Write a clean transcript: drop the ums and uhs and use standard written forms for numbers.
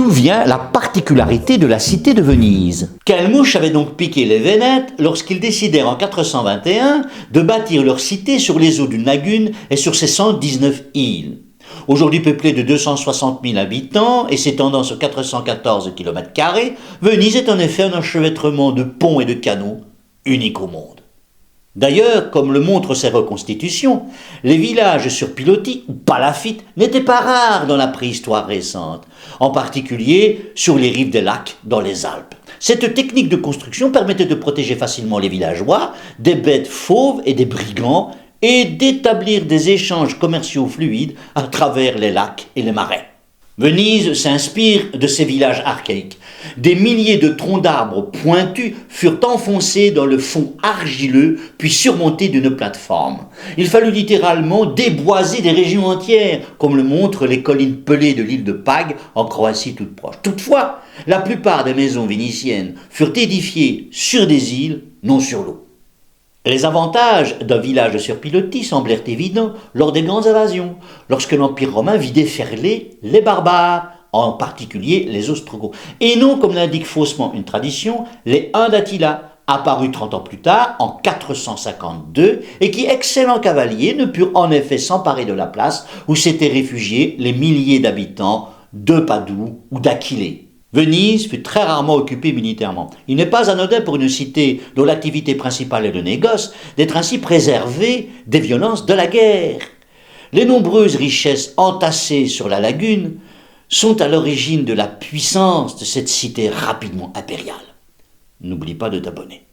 D'où vient la particularité de la cité de Venise. Quelle mouche avait donc piqué les Vénètes lorsqu'ils décidèrent en 421 de bâtir leur cité sur les eaux d'une lagune et sur ses 119 îles. Aujourd'hui peuplée de 260 000 habitants et s'étendant sur 414 km², Venise est en effet un enchevêtrement de ponts et de canaux unique au monde. D'ailleurs, comme le montrent ces reconstitutions, les villages sur pilotis ou palafites n'étaient pas rares dans la préhistoire récente, en particulier sur les rives des lacs dans les Alpes. Cette technique de construction permettait de protéger facilement les villageois des bêtes fauves et des brigands et d'établir des échanges commerciaux fluides à travers les lacs et les marais. Venise s'inspire de ces villages archaïques. Des milliers de troncs d'arbres pointus furent enfoncés dans le fond argileux puis surmontés d'une plateforme. Il fallut littéralement déboiser des régions entières, comme le montrent les collines pelées de l'île de Pag en Croatie toute proche. Toutefois, la plupart des maisons vénitiennes furent édifiées sur des îles, non sur l'eau. Les avantages d'un village sur pilotis semblèrent évidents lors des grandes invasions, lorsque l'Empire romain vit déferler les barbares, en particulier les Ostrogoths, et non, comme l'indique faussement une tradition, les Huns d'Attila, apparus 30 ans plus tard, en 452, et qui, excellents cavaliers, ne purent en effet s'emparer de la place où s'étaient réfugiés les milliers d'habitants de Padoue ou d'Aquilée. Venise fut très rarement occupée militairement. Il n'est pas anodin pour une cité dont l'activité principale est le négoce d'être ainsi préservée des violences de la guerre. Les nombreuses richesses entassées sur la lagune sont à l'origine de la puissance de cette cité rapidement impériale. N'oublie pas de t'abonner.